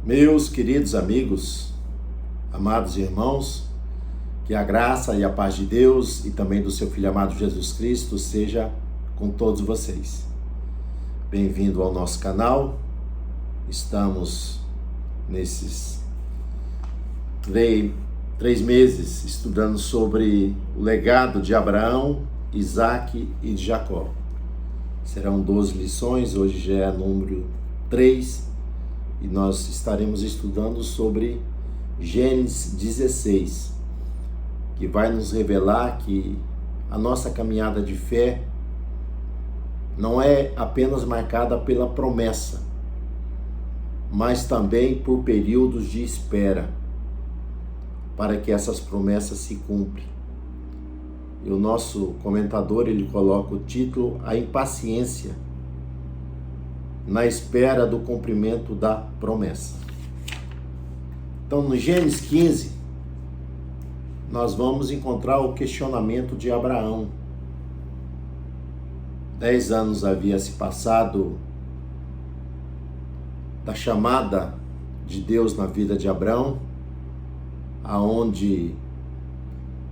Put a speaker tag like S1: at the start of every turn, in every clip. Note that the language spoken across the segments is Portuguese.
S1: Meus queridos amigos, amados irmãos, que a graça e a paz de Deus e também do seu Filho amado Jesus Cristo seja com todos vocês. Bem-vindo ao nosso canal. Estamos nesses três meses estudando sobre o legado de Abraão, Isaac e de Jacó. Serão 12 lições, hoje já é número 3. E nós estaremos estudando sobre Gênesis 16, que vai nos revelar que a nossa caminhada de fé não é apenas marcada pela promessa, mas também por períodos de espera, para que essas promessas se cumprem. E o nosso comentador, ele coloca o título A Impaciência na espera do cumprimento da promessa. Então, no Gênesis 15, nós vamos encontrar o questionamento de Abraão. 10 anos havia se passado da chamada de Deus na vida de Abraão, aonde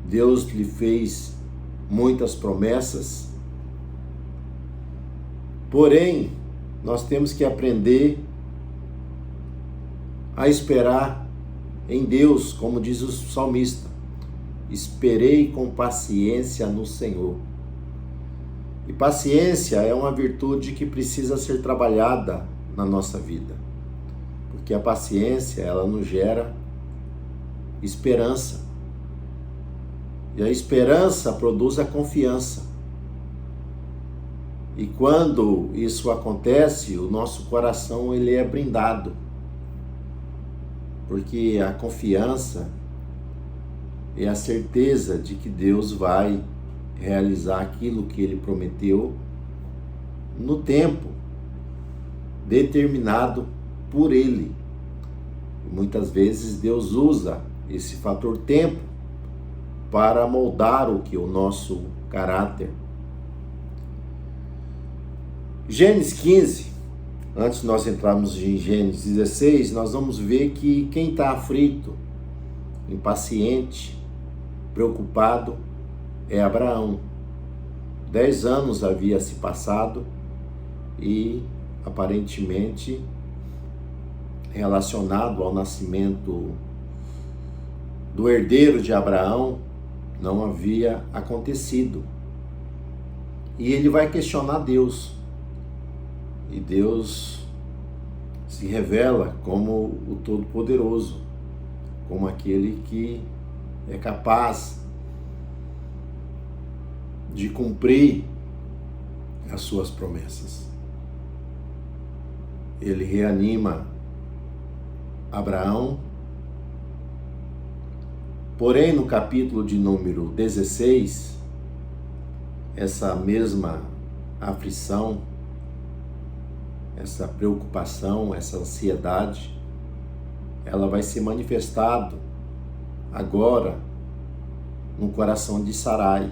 S1: Deus lhe fez muitas promessas. Porém, nós temos que aprender a esperar em Deus, como diz o salmista: esperei com paciência no Senhor. E paciência é uma virtude que precisa ser trabalhada na nossa vida, porque a paciência, ela nos gera esperança, e a esperança produz a confiança. E quando isso acontece, o nosso coração ele é brindado, porque a confiança é a certeza de que Deus vai realizar aquilo que Ele prometeu no tempo determinado por Ele. E muitas vezes Deus usa esse fator tempo para moldar o nosso caráter. Gênesis 15, antes de nós entrarmos em Gênesis 16, nós vamos ver que quem está aflito, impaciente, preocupado, é Abraão. 10 anos havia se passado e, aparentemente, relacionado ao nascimento do herdeiro de Abraão, não havia acontecido. E ele vai questionar Deus. E Deus se revela como o Todo-Poderoso, como aquele que é capaz de cumprir as suas promessas. Ele reanima Abraão, porém no capítulo de número 16, essa mesma aflição, essa preocupação, essa ansiedade, ela vai ser manifestada agora no coração de Sarai.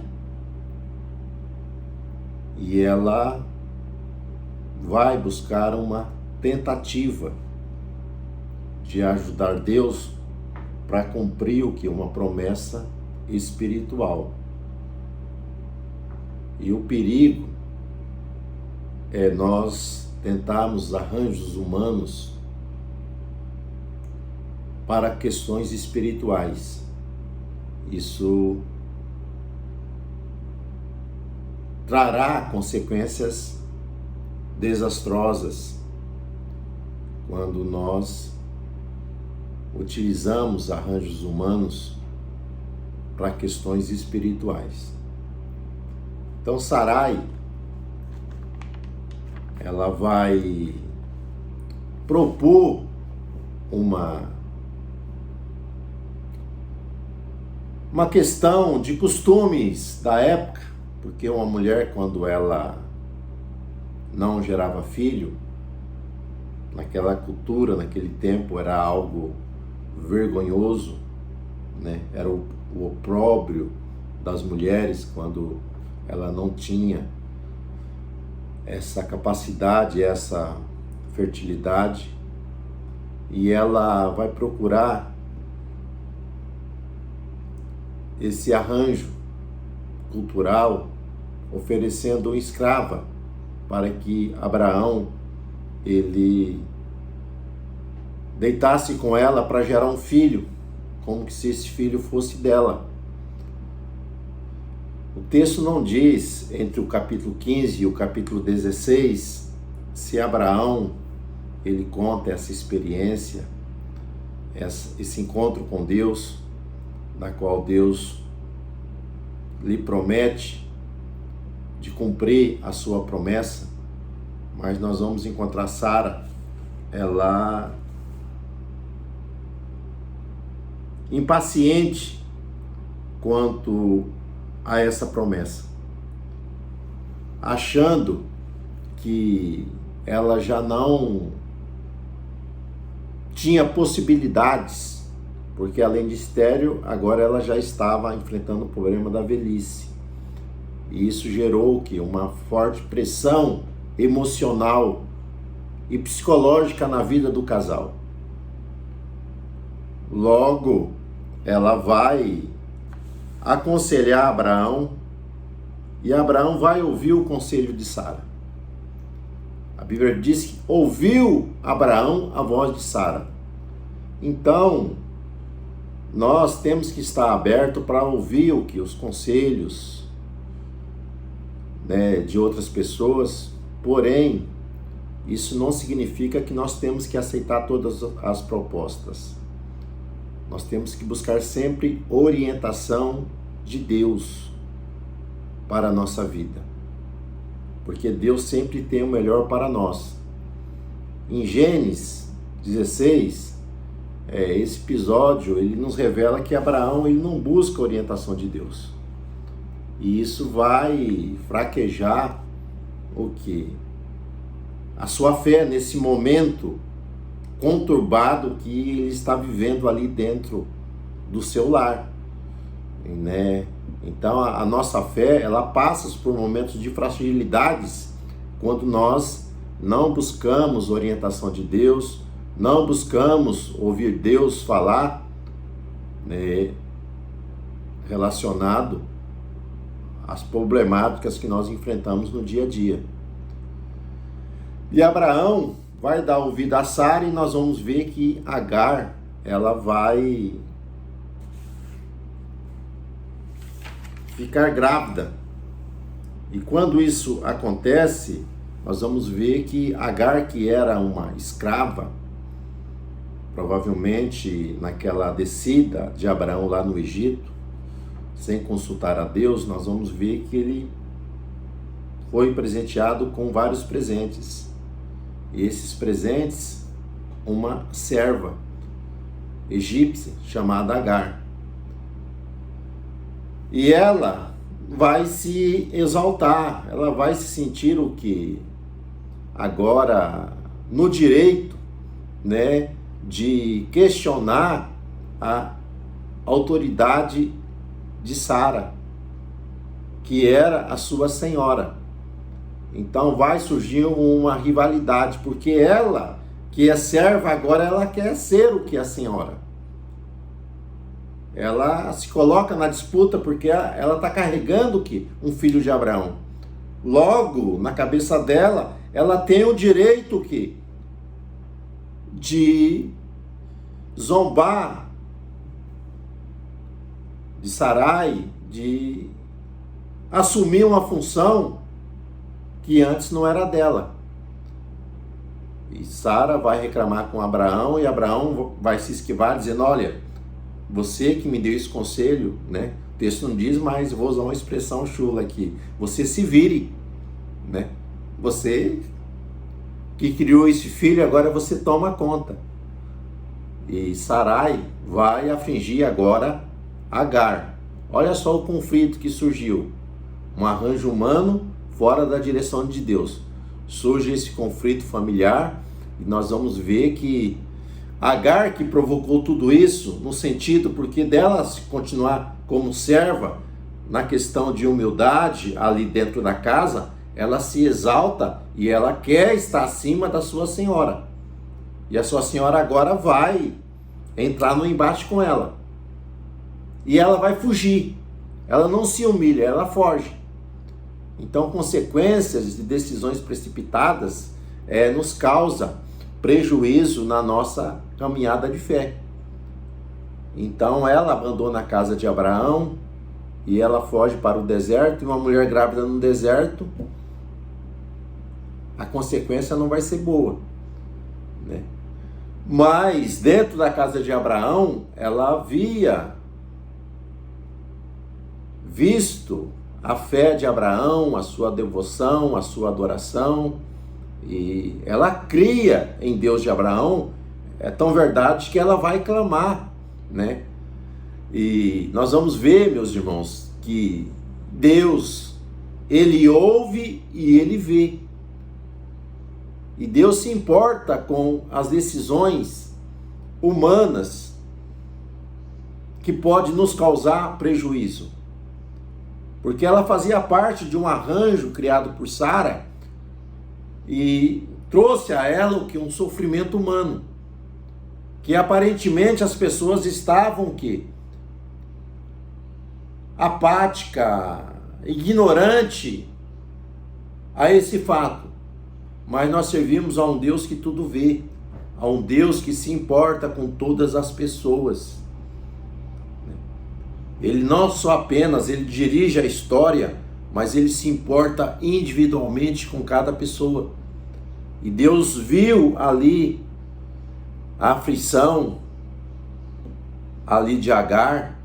S1: E ela vai buscar uma tentativa de ajudar Deus para cumprir uma promessa espiritual. E o perigo é nós tentarmos arranjos humanos para questões espirituais. Isso trará consequências desastrosas quando nós utilizamos arranjos humanos para questões espirituais. Então, Sarai, ela vai propor uma questão de costumes da época, porque uma mulher, quando ela não gerava filho, naquela cultura, naquele tempo, era algo vergonhoso, né? Era o opróbrio das mulheres quando ela não tinha essa capacidade, essa fertilidade. e ela vai procurar esse arranjo cultural, oferecendo uma escrava para que Abraão ele deitasse com ela para gerar um filho, como se esse filho fosse dela. O texto não diz, entre o capítulo 15 e o capítulo 16, se Abraão ele conta essa experiência, esse encontro com Deus, na qual Deus lhe promete de cumprir a sua promessa, mas nós vamos encontrar Sara, ela impaciente quanto a essa promessa, achando que ela já não tinha possibilidades, porque além de estéril, agora ela já estava enfrentando o problema da velhice. E isso gerou que uma forte pressão emocional e psicológica na vida do casal. Logo, ela vai aconselhar Abraão, e Abraão vai ouvir o conselho de Sara. A Bíblia diz que ouviu Abraão a voz de Sara. Então, nós temos que estar aberto para ouvir o que os conselhos, de outras pessoas, porém, isso não significa que nós temos que aceitar todas as propostas. Nós temos que buscar sempre orientação de Deus para a nossa vida, porque Deus sempre tem o melhor para nós. Em Gênesis 16, esse episódio, ele nos revela que Abraão ele não busca a orientação de Deus. E isso vai fraquejar o quê? A sua fé nesse momento conturbado que ele está vivendo ali dentro do seu lar, né? Então a nossa fé, ela passa por momentos de fragilidades quando nós não buscamos orientação de Deus, não buscamos ouvir Deus falar, né, relacionado às problemáticas que nós enfrentamos no dia a dia. E Abraão vai dar ouvido a Sara, e nós vamos ver que Agar, ela vai ficar grávida. E quando isso acontece, nós vamos ver que Agar, que era uma escrava, provavelmente naquela descida de Abraão lá no Egito, sem consultar a Deus, nós vamos ver que ele foi presenteado com vários presentes. E esses presentes, uma serva egípcia chamada Agar. E ela vai se exaltar, ela vai se sentir o que? Agora no direito, de questionar a autoridade de Sara, que era a sua senhora. Então vai surgir uma rivalidade, porque ela, que é serva, agora ela quer ser o que é a senhora. Ela se coloca na disputa porque ela está carregando o que? Um filho de Abraão. Logo, na cabeça dela, ela tem o direito o quê? De zombar de Sarai, de assumir uma função que antes não era dela. E Sara vai reclamar com Abraão, e Abraão vai se esquivar dizendo: olha, você que me deu esse conselho, o texto não diz, mas vou usar uma expressão chula aqui, você se vire, você que criou esse filho, agora você toma conta. E Sarai vai afligir agora Agar. Olha só o conflito que surgiu, um arranjo humano fora da direção de Deus. Surge esse conflito familiar, e nós vamos ver que Agar, que provocou tudo isso, no sentido porque dela continuar como serva, na questão de humildade ali dentro da casa, ela se exalta e ela quer estar acima da sua senhora. E a sua senhora agora vai entrar no embate com ela. E ela vai fugir. Ela não se humilha, ela foge. Então, consequências de decisões precipitadas nos causa prejuízo na nossa caminhada de fé. Então, ela abandona a casa de Abraão e ela foge para o deserto. E uma mulher grávida no deserto, a consequência não vai ser boa, né? Mas dentro da casa de Abraão, ela havia visto a fé de Abraão, a sua devoção, a sua adoração, e ela cria em Deus de Abraão, é tão verdade que ela vai clamar, né? E nós vamos ver, meus irmãos, que Deus, Ele ouve e Ele vê. E Deus se importa com as decisões humanas que pode nos causar prejuízo. Porque ela fazia parte de um arranjo criado por Sara e trouxe a ela o que? Um sofrimento humano. Que aparentemente as pessoas estavam o quê? Apática, ignorante a esse fato. Mas nós servimos a um Deus que tudo vê, a um Deus que se importa com todas as pessoas. Ele não só apenas, ele dirige a história, mas ele se importa individualmente com cada pessoa. E Deus viu ali a aflição ali de Agar,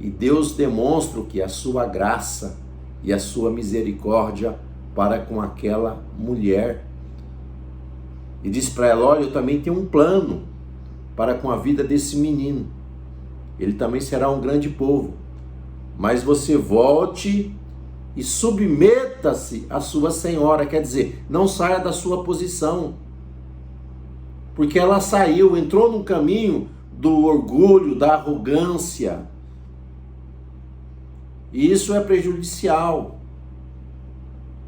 S1: e Deus demonstra o que? A sua graça e a sua misericórdia para com aquela mulher. E diz para ela: olha, eu também tenho um plano para com a vida desse menino. Ele também será um grande povo. Mas você volte e submeta-se à sua senhora. Quer dizer, não saia da sua posição. Porque ela saiu, entrou no caminho do orgulho, da arrogância. E isso é prejudicial.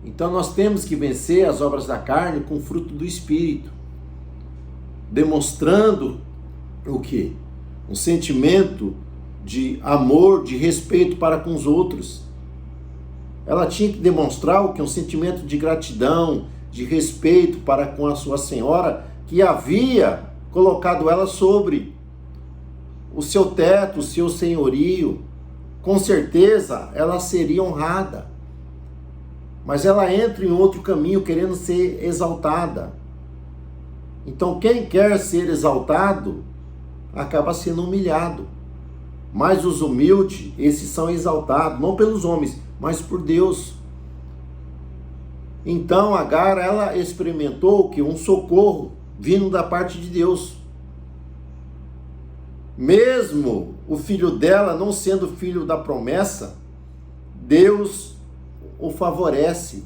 S1: Então nós temos que vencer as obras da carne com o fruto do Espírito, demonstrando o quê? Um sentimento de amor, de respeito para com os outros. Ela tinha que demonstrar o quê? Um sentimento de gratidão, de respeito para com a sua senhora, que havia colocado ela sobre o seu teto, o seu senhorio. Com certeza ela seria honrada. Mas ela entra em outro caminho querendo ser exaltada. Então quem quer ser exaltado acaba sendo humilhado. Mas os humildes, esses são exaltados, não pelos homens, mas por Deus. Então Agar, ela experimentou que um socorro vindo da parte de Deus. Mesmo o filho dela não sendo filho da promessa, Deus o favorece.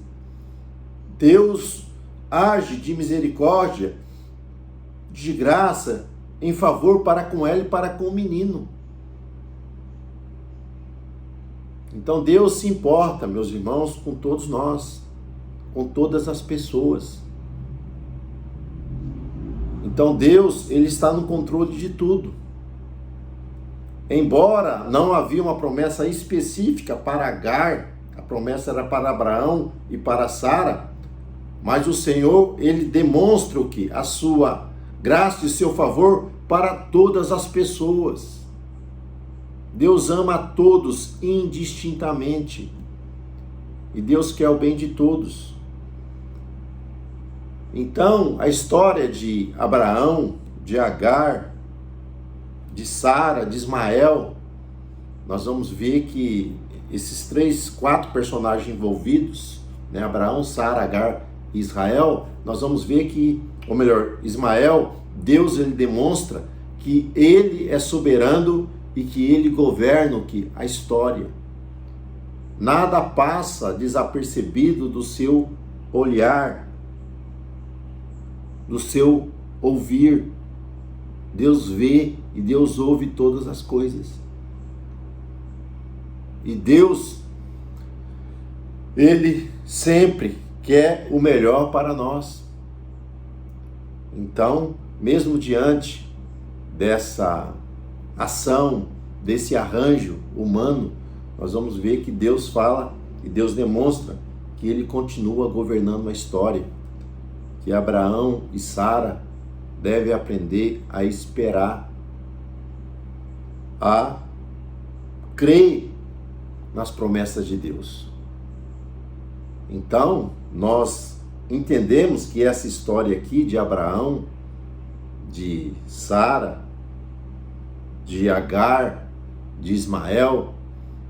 S1: Deus age de misericórdia, de graça, em favor para com ela e para com o menino. Então Deus se importa, meus irmãos, com todos nós, com todas as pessoas. Então Deus, Ele está no controle de tudo. Embora não havia uma promessa específica para Agar, a promessa era para Abraão e para Sara, mas o Senhor, Ele demonstra o que? A sua graça e seu favor para todas as pessoas. Deus ama a todos indistintamente. E Deus quer o bem de todos. Então, a história de Abraão, de Agar, de Sara, de Ismael, nós vamos ver que esses 4 personagens envolvidos, né, Abraão, Sara, Agar e Israel, nós vamos ver que, ou melhor, Ismael, Deus, ele demonstra que ele é soberano e que ele governa o que? A história. Nada passa desapercebido do seu olhar, do seu ouvir. Deus vê e Deus ouve todas as coisas. E Deus, Ele sempre quer o melhor para nós. Então, mesmo diante dessa ação, desse arranjo humano, nós vamos ver que Deus fala e Deus demonstra que Ele continua governando a história, que Abraão e Sara devem aprender a esperar, a crer nas promessas de Deus. Então, nós entendemos que essa história aqui de Abraão, de Sara, de Agar, de Ismael,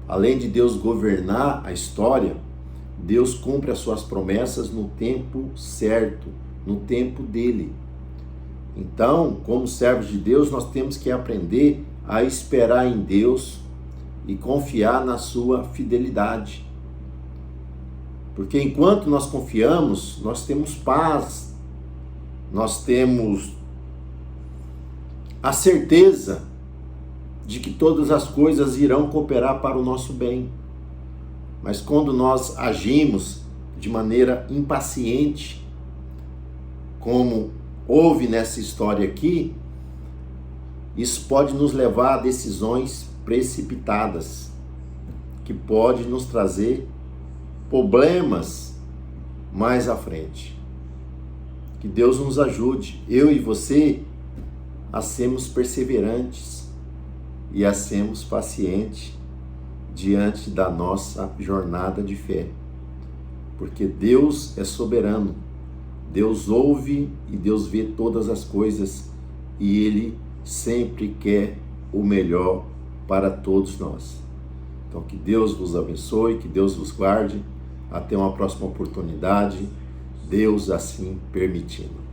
S1: além de Deus governar a história, Deus cumpre as suas promessas no tempo certo, no tempo dele. Então, como servos de Deus, nós temos que aprender a esperar em Deus e confiar na sua fidelidade. Porque enquanto nós confiamos, nós temos paz, nós temos a certeza de que todas as coisas irão cooperar para o nosso bem. Mas quando nós agimos de maneira impaciente, como houve nessa história aqui, isso pode nos levar a decisões precipitadas, que pode nos trazer problemas mais à frente. Que Deus nos ajude, eu e você, a sermos perseverantes e a sermos pacientes diante da nossa jornada de fé. Porque Deus é soberano, Deus ouve e Deus vê todas as coisas e Ele sempre quer o melhor para todos nós. Então que Deus vos abençoe, que Deus vos guarde. Até uma próxima oportunidade, Deus assim permitindo.